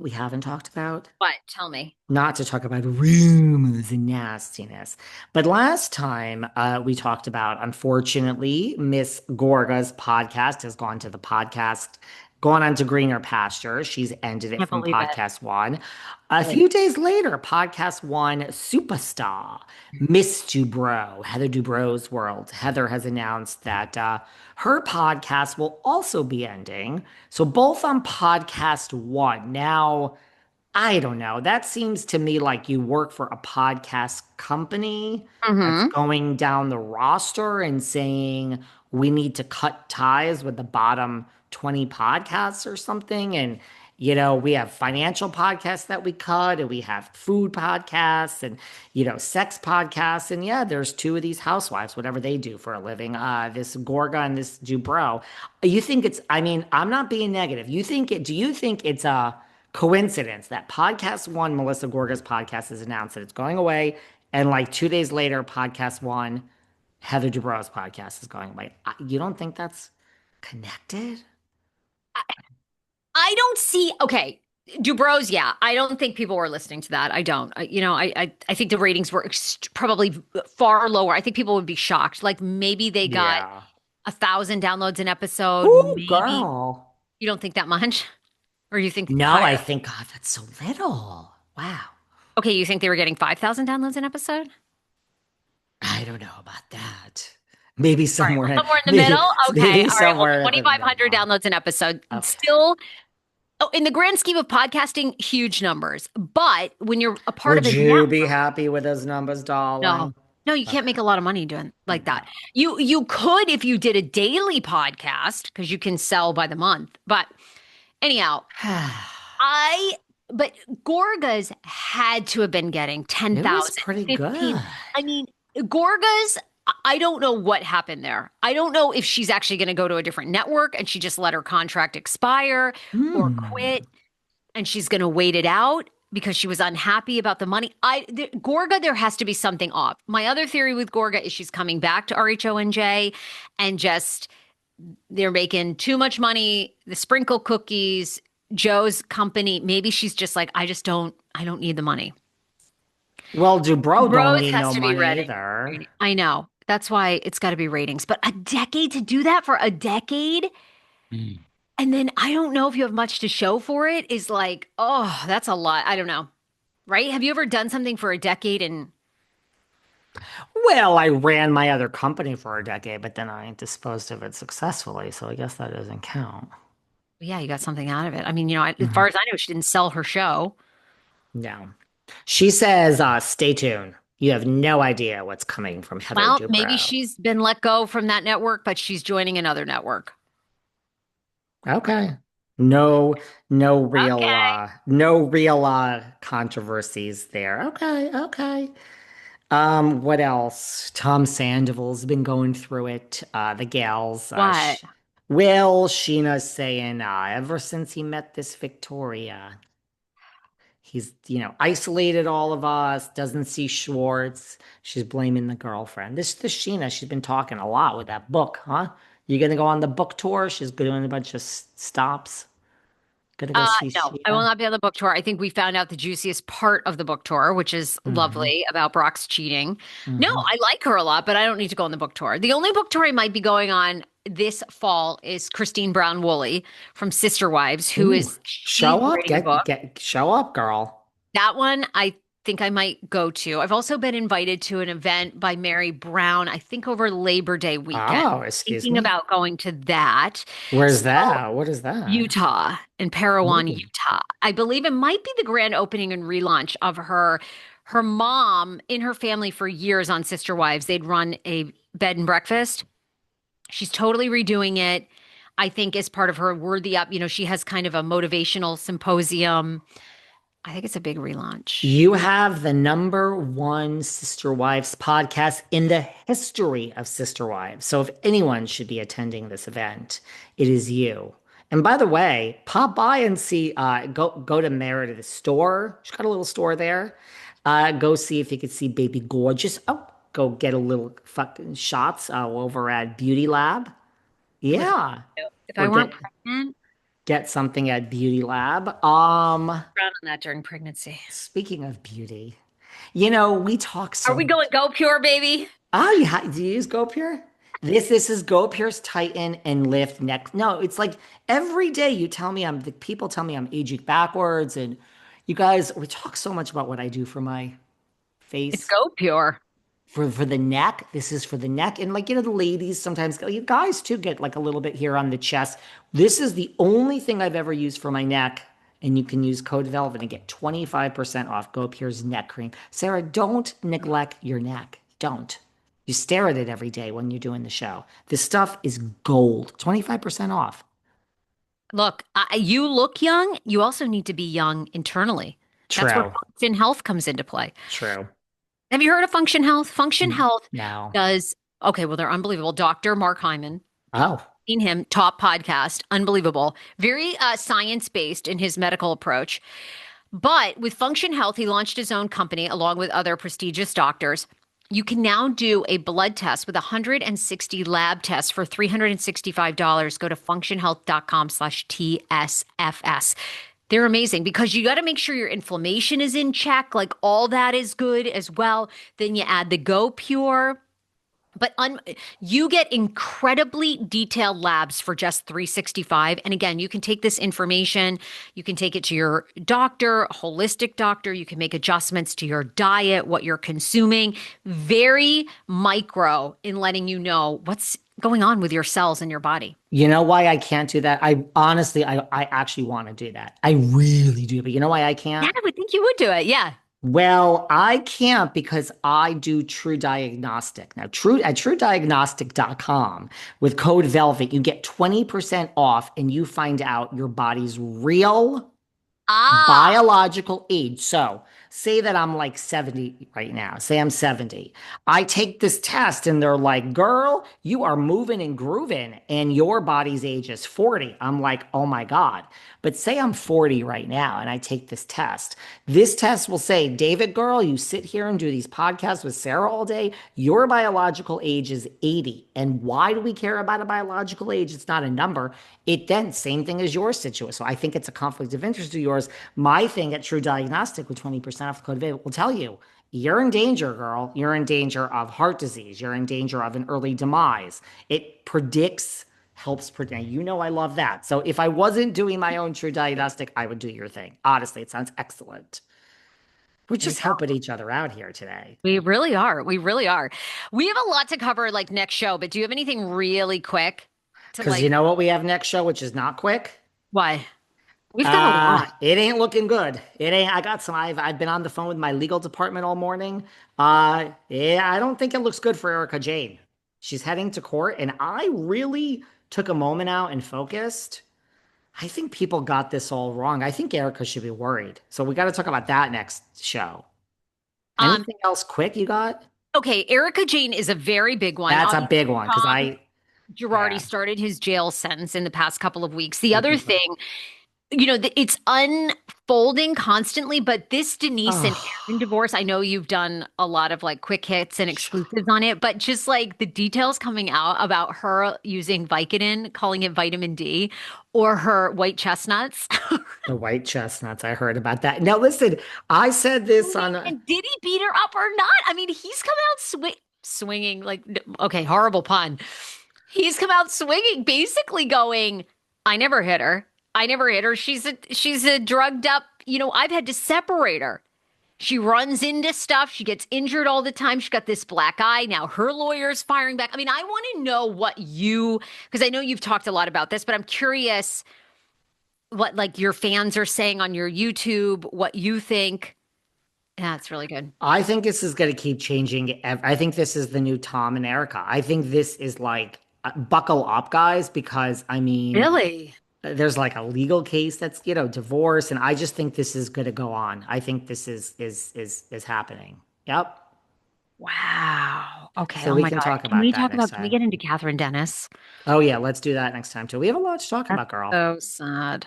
we haven't talked about? What? Tell me. Not to talk about rumors and nastiness. But last time we talked about, unfortunately, Miss Gorga's podcast has gone on to greener pastures. She's ended it Can't from believe it. podcast one. A Really? few days later, podcast one superstar, Miss Dubrow, Heather Dubrow's World. Heather has announced that her podcast will also be ending. So both on podcast one. Now, I don't know. That seems to me like you work for a podcast company that's Mm-hmm. going down the roster and saying we need to cut ties with the bottom 20 podcasts or something. And, we have financial podcasts that we cut, and we have food podcasts and, sex podcasts. And yeah, there's two of these housewives, whatever they do for a living, this Gorga and this Dubrow. You think I mean, I'm not being negative. Do you think it's a coincidence that podcast one, Melissa Gorga's podcast, has announced that it's going away, and like 2 days later, podcast one, Heather Dubrow's podcast is going away. You don't think that's connected? I don't see. Okay, Dubrow's. Yeah, I don't think people were listening to that. I don't. I think the ratings were probably far lower. I think people would be shocked. Like maybe they got Yeah. 1,000 downloads an episode. Ooh, Maybe girl. you don't think that much, or you think No, I higher? think, God, that's so little. Wow. Okay, you think they were getting 5,000 downloads an episode? I don't know about that. Maybe All right, somewhere, we're somewhere in the middle. maybe, Okay, maybe all right. Well, somewhere in the 2,500 middle. downloads an episode. Okay. Still, oh, in the grand scheme of podcasting, huge numbers. But when you're a part of Would a you be network, happy with those numbers, no, darling? no, you can't Okay. make a lot of money doing like that. No. You could if you did a daily podcast because you can sell by the month. But anyhow, I but Gorga's had to have been getting It was 10,000, pretty 15. good. I mean, Gorga's, I don't know what happened there. I don't know if she's actually going to go to a different network and she just let her contract expire or Hmm. quit and she's going to wait it out because she was unhappy about the money. Gorga, there has to be something off. My other theory with Gorga is she's coming back to RHONJ and just they're making too much money. The sprinkle cookies, Joe's company. Maybe she's just like, I don't need the money. Well, Dubrow don't Rose need has no to be money ready. either. I know. That's why it's got to be ratings. But a decade to do that for a decade, Mm. and then I don't know if you have much to show for it is like, oh, that's a lot. I don't know. Right? Have you ever done something for a decade and Well, I ran my other company for a decade, but then I disposed of it successfully, so I guess that doesn't count. yeah, you got something out of it? I mean, as far Mhm. as I know, she didn't sell her show. No. She says, stay tuned. You have no idea what's coming from Heather Well, maybe Dubrow. she's been let go from that network, but she's joining another network. Okay. No, Okay. no real controversies there. Okay, okay. What else? Tom Sandoval's been going through it. The gals. What? Will Sheena's saying, ever since he met this Victoria, he's, isolated all of us, doesn't see Schwartz. She's blaming the girlfriend. This Sheena, she's been talking a lot with that book, huh? You gonna go on the book tour? She's doing a bunch of stops. Gonna go see No, I will Sheena. not be on the book tour. I think we found out the juiciest part of the book tour, which is Hmm. lovely about Brock's cheating. No, Hmm. I like her a lot, but I don't need to go on the book tour. The only book tour I might be going on this fall is Christine Brown Woolley from Sister Wives, who Ooh, is she's show up, writing a book. show up, girl. That one I think I might go to. I've also been invited to an event by Mary Brown, I think over Labor Day weekend. Oh, excuse Thinking me. about going to that. Where's So that? What is that? Utah in Parowan, Ooh. Utah. I believe it might be the grand opening and relaunch of her mom in her family for years on Sister Wives. They'd run a bed and breakfast. She's totally redoing it. I think as part of her Worthy Up, she has kind of a motivational symposium. I think it's a big relaunch. You have the number one Sister Wives podcast in the history of Sister Wives. So if anyone should be attending this event, it is you. And by the way, pop by and see, go to Meredith's store. She's got a little store there. Go see if you could see Baby Gorgeous. Oh, go get a little fucking shots over at Beauty Lab. Listen, Yeah. if Or I weren't get pregnant, get something at Beauty Lab. Frown on that during pregnancy. Speaking of beauty, we talk Are so we much. going Go Pure, baby? Oh, do you use GoPure? This is GoPure's Tighten and Lift neck. No, it's like every day you tell me the people tell me I'm aging backwards, and you guys, we talk so much about what I do for my It's face. Go Pure. For the neck, this is for the neck. And like, the ladies sometimes, you guys too get like a little bit here on the chest. This is the only thing I've ever used for my neck. And you can use code VELVET and get 25% off GoPure's neck cream. Sarah, don't neglect your neck. Don't. You stare at it every day when you're doing the show. This stuff is gold. 25% off. Look, you look young. You also need to be young internally. That's where True. Function Health comes into play. True. Have you heard of Function Health? Function Health No. does, okay, well, they're unbelievable. Dr. Mark Hyman, Oh, seen him, top podcast, unbelievable. Very science-based in his medical approach. But with Function Health, he launched his own company along with other prestigious doctors. You can now do a blood test with 160 lab tests for $365. Go to functionhealth.com/TSFS. They're amazing because you got to make sure your inflammation is in check, like all that is good as well. Then you add the Go Pure. But you get incredibly detailed labs for just 365. And again, you can take this information, you can take it to your doctor, a holistic doctor, you can make adjustments to your diet, what you're consuming, very micro in letting you know what's going on with your cells in your body. you know why I can't do that? I honestly, I actually want to do that. I really do. But you know why I Yeah, can't? I would think you would do it. Yeah. Well, I can't because I do True Diagnostic. Now, at truediagnostic.com with code VELVET, you get 20% off and you find out your body's real Ah, biological age. So, say that I'm like 70 right now. Say I'm 70. I take this test and they're like, girl, you are moving and grooving, and your body's age is 40. I'm like, oh my God. But say I'm 40 right now and I take this test. This test will say, David, girl, you sit here and do these podcasts with Sarah all day. Your biological age is 80. And why do we care about a biological age? It's not a number. It then, same thing as your situation. So I think it's a conflict of interest to yours. My thing at True Diagnostic with 20% off the code VELVET will tell you, you're in danger, girl. You're in danger of heart disease. You're in danger of an early demise. It predicts, helps predict. You know, I love that. So if I wasn't doing my own True Diagnostic, I would do your thing. Honestly, it sounds excellent. We're there you just go. helping each other out here today. We really are. We really are. We have a lot to cover like next show, but do you have anything really quick to Because you like, know what we have next show, which is not quick? why? We've got a lot. It ain't looking good. It ain't. I got some. I've been on the phone with my legal department all morning. Yeah, I don't think it looks good for Erica Jane. She's heading to court, and I really took a moment out and focused. I think people got this all wrong. I think Erica should be worried. So we got to talk about that next show. Um, Anything else quick you got? okay, Erica Jane is a very big one. That's a Obviously, big one because Tom Girardi yeah. started his jail sentence in the past couple of weeks. The other Mhm. thing, it's unfolding constantly, but this Denise and Aaron Oh, divorce, I know you've done a lot of like quick hits and exclusives on it, but just like the details coming out about her using Vicodin, calling it vitamin D, or her white chestnuts. the white chestnuts. I heard about that. Now listen, I said this on. And did he beat her up or not? I mean, he's come out swinging like, okay, horrible pun. He's come out swinging, basically going, I never hit her. I never hit her. She's a drugged up, I've had to separate her. She runs into stuff. She gets injured all the time. She's got this black eye. Now her lawyer's firing back. I mean, I want to know because I know you've talked a lot about this, but I'm curious what like your fans are saying on your YouTube, what you think. Yeah, it's really good. I think this is going to keep changing. I think this is the new Tom and Erica. I think this is like buckle up, guys, because I mean, Really? there's like a legal case that's divorce, and I just think this is going to go on. I think this is happening. Yep. Wow. Okay. So Oh we my can God. talk about that next Can we time. get into Catherine Dennis? Oh yeah, let's do that next time too. We have a lot to talk That's about, girl. so sad.